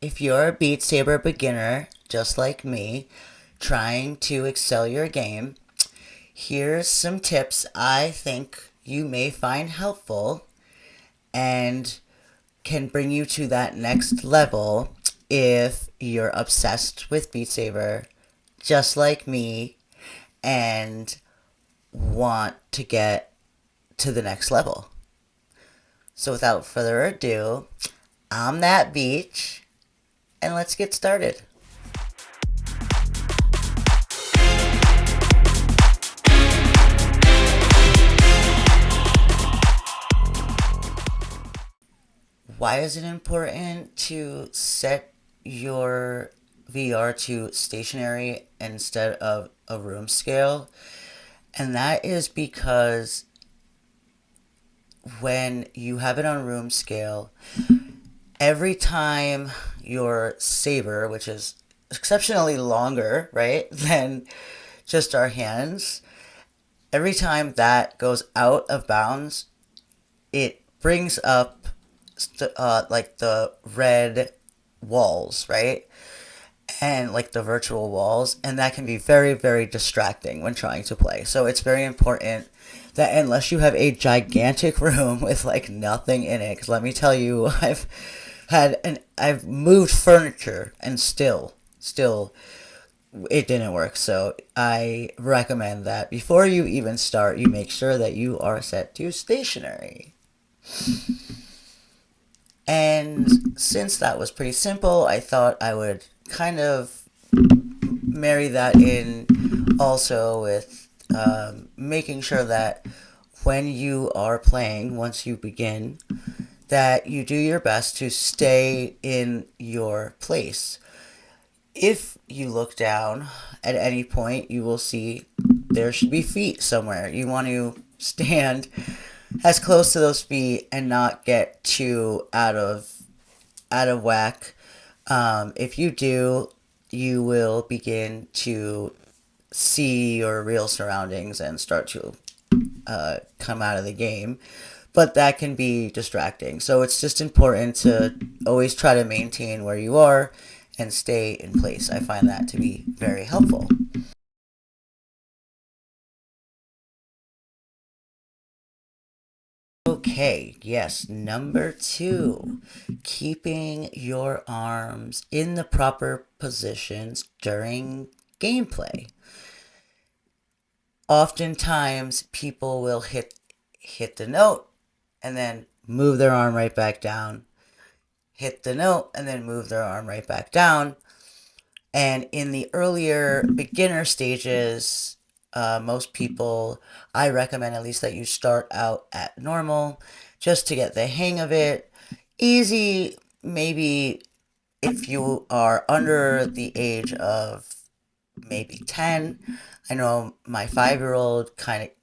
if you're a Beat Saber beginner, just like me, trying to excel your game, here's some tips I think you may find helpful and can bring you to that next level if you're obsessed with Beat Saber, just like me, and want to get to the next level. So without further ado, I'm that beach, and let's get started. Why is it important to set your VR to stationary instead of a room scale? And that is because when you have it on room scale, every time your saber, which is exceptionally longer, right, than just our hands, every time that goes out of bounds, it brings up like the red walls, right? And like the virtual walls, and that can be very, very distracting when trying to play. So it's very important that unless you have a gigantic room with like nothing in it, because let me tell you, I've moved furniture and still it didn't work. So I recommend that before you even start, you make sure that you are set to stationary. And since that was pretty simple, I thought I would kind of marry that in also with making sure that when you are playing, once you begin, that you do your best to stay in your place. If you look down at any point, you will see there should be feet somewhere. You want to stand as close to those feet and not get too out of whack. If you do, you will begin to see your real surroundings and start to come out of the game. But that can be distracting. So it's just important to always try to maintain where you are and stay in place. I find that to be very helpful. Okay, yes, number two, keeping your arms in the proper positions during gameplay. Oftentimes, people will hit the note and then move their arm right back down, hit the note and then move their arm right back down. And in the earlier beginner stages, most people, I recommend at least that you start out at normal just to get the hang of it. Easy, maybe if you are under the age of maybe 10. I know my 5-year-old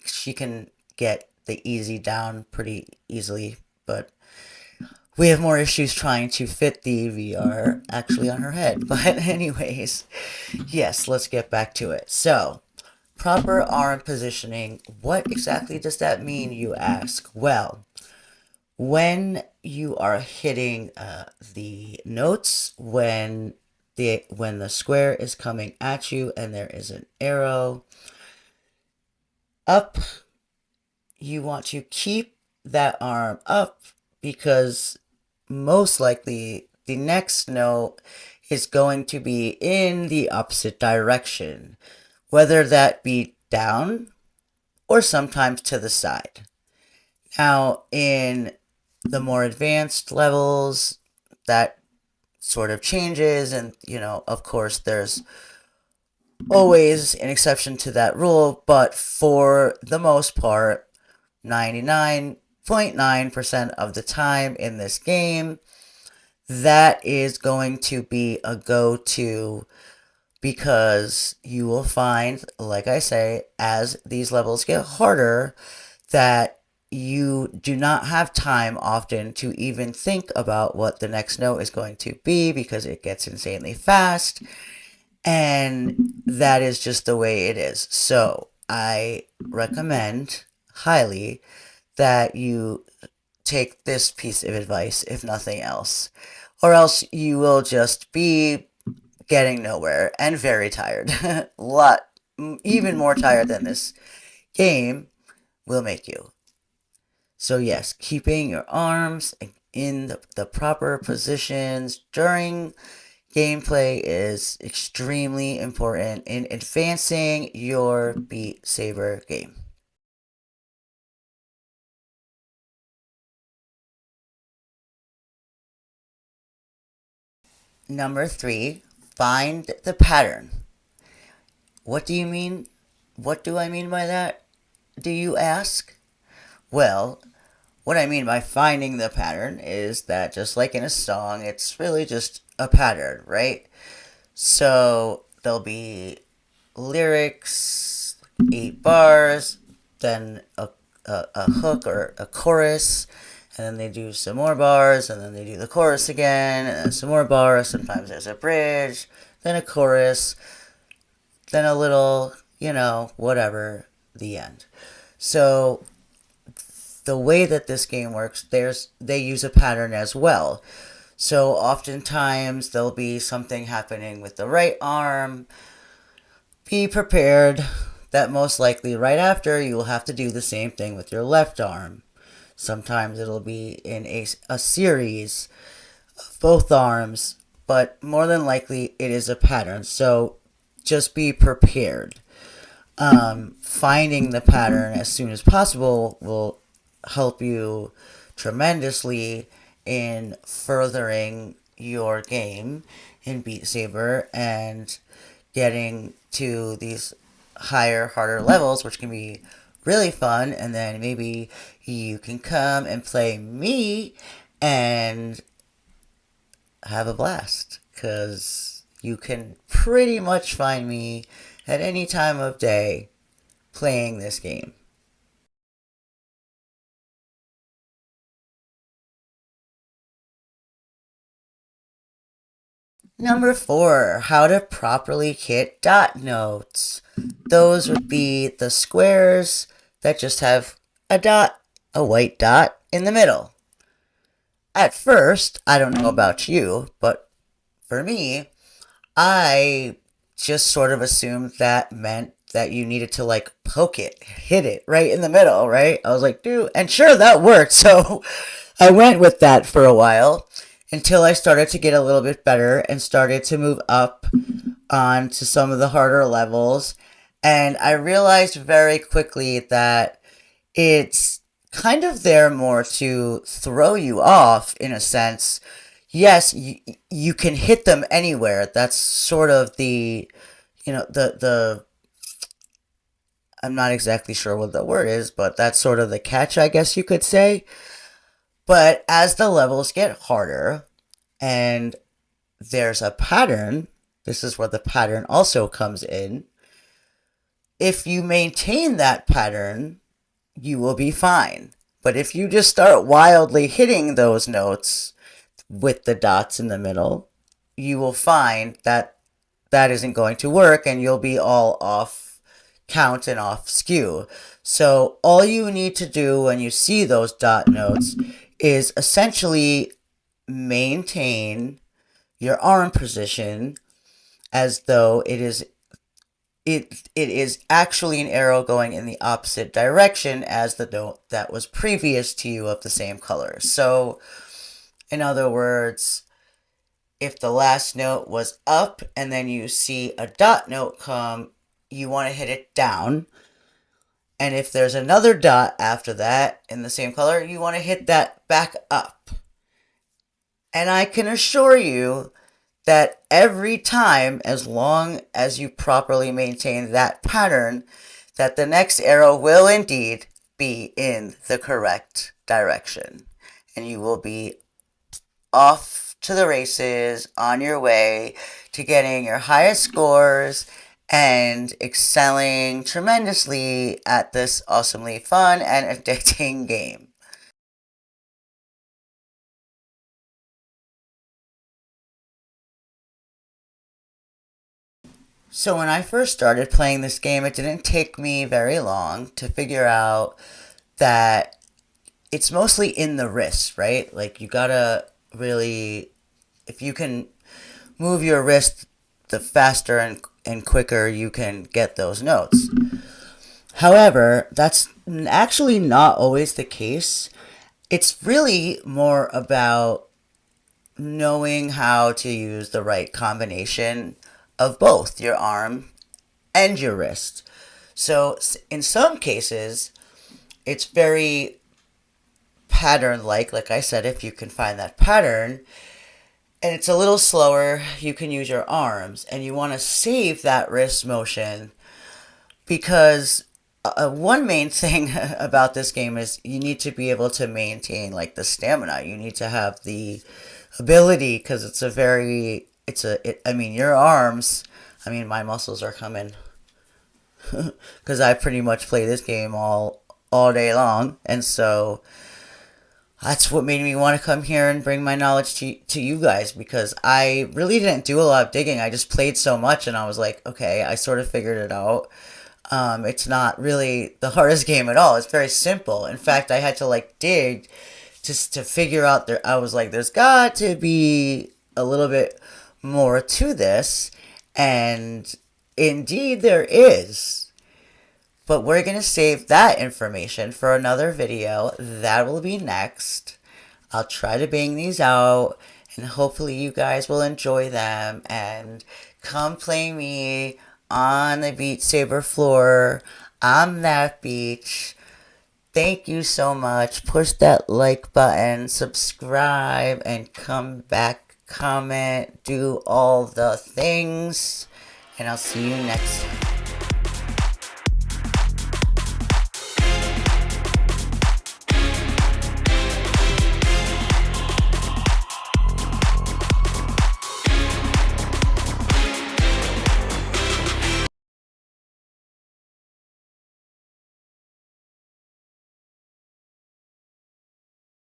she can get the easy down pretty easily, but we have more issues trying to fit the VR actually on her head. But anyways, yes, let's get back to it. So, proper arm positioning. What exactly does that mean, you ask? Well, when you are hitting the notes, when the square is coming at you and there is an arrow up, you want to keep that arm up because most likely the next note is going to be in the opposite direction, whether that be down or sometimes to the side. Now, in the more advanced levels, that sort of changes, and of course, there's always an exception to that rule, but for the most part, 99.9% of the time in this game, that is going to be a go-to because you will find, like I say, as these levels get harder, that you do not have time often to even think about what the next note is going to be because it gets insanely fast. And that is just the way it is. So I recommend highly that you take this piece of advice, if nothing else. or else you will just be getting nowhere and very tired. Lot even more tired than this game will make you. So yes, keeping your arms in the proper positions during gameplay is extremely important in advancing your Beat Saber game. Number 3, find the pattern. What do you mean? What do I mean by that? Do you ask? Well, what I mean by finding the pattern is that just like in a song, it's really just a pattern, right? So there'll be lyrics, 8 bars, then a hook or a chorus, and then they do some more bars, and then they do the chorus again, and then some more bars. Sometimes there's a bridge, then a chorus, then a little, whatever, the end. So the way that this game works, they use a pattern as well. So oftentimes there'll be something happening with the right arm. Be prepared that most likely right after you will have to do the same thing with your left arm. Sometimes it'll be in a series of both arms, but more than likely it is a pattern. So just be prepared. Finding the pattern as soon as possible will help you tremendously in furthering your game in Beat Saber and getting to these higher, harder levels, which can be really fun. And then maybe you can come and play me and have a blast, because you can pretty much find me at any time of day playing this game. Number 4, how to properly hit dot notes. Those would be the squares that just have a dot, a white dot in the middle. At first, I don't know about you, but for me, I just sort of assumed that meant that you needed to like poke it, hit it right in the middle, right? I was like, dude, and sure, that worked. So I went with that for a while until I started to get a little bit better and started to move up onto some of the harder levels. And I realized very quickly that it's kind of there more to throw you off in a sense. Yes, you can hit them anywhere. That's sort of the I'm not exactly sure what the word is, but that's sort of the catch, I guess you could say. But as the levels get harder and there's a pattern, this is where the pattern also comes in. If you maintain that pattern, you will be fine. But if you just start wildly hitting those notes with the dots in the middle, you will find that that isn't going to work and you'll be all off count and off skew. So all you need to do when you see those dot notes is essentially maintain your arm position as though it is actually an arrow going in the opposite direction as the note that was previous to you of the same color. So in other words, if the last note was up and then you see a dot note come, you want to hit it down. And if there's another dot after that in the same color, you want to hit that back up. And I can assure you that every time, as long as you properly maintain that pattern, that the next arrow will indeed be in the correct direction. And you will be off to the races on your way to getting your highest scores and excelling tremendously at this awesomely fun and addicting game. So when I first started playing this game, it didn't take me very long to figure out that it's mostly in the wrist, right? Like you gotta really if you can move your wrist, the faster and quicker you can get those notes. However, that's actually not always the case. It's really more about knowing how to use the right combination of both your arm and your wrist. So in some cases, it's very pattern like I said, if you can find that pattern and it's a little slower, you can use your arms, and you want to save that wrist motion because one main thing about this game is you need to be able to maintain like the stamina. You need to have the ability, because I mean, your arms, I mean, my muscles are coming because I pretty much play this game all day long, and so that's what made me want to come here and bring my knowledge to you guys, because I really didn't do a lot of digging. I just played so much and I was like, okay, I sort of figured it out. It's not really the hardest game at all. It's very simple. In fact, I had to like dig just to figure out there. I was like, there's got to be a little bit more to this. And indeed there is. But we're going to save that information for another video. That will be next. I'll try to bang these out, and hopefully you guys will enjoy them. And come play me on the Beat Saber floor on that beach. Thank you so much. Push that like button, subscribe, and come back, comment, do all the things. And I'll see you next time.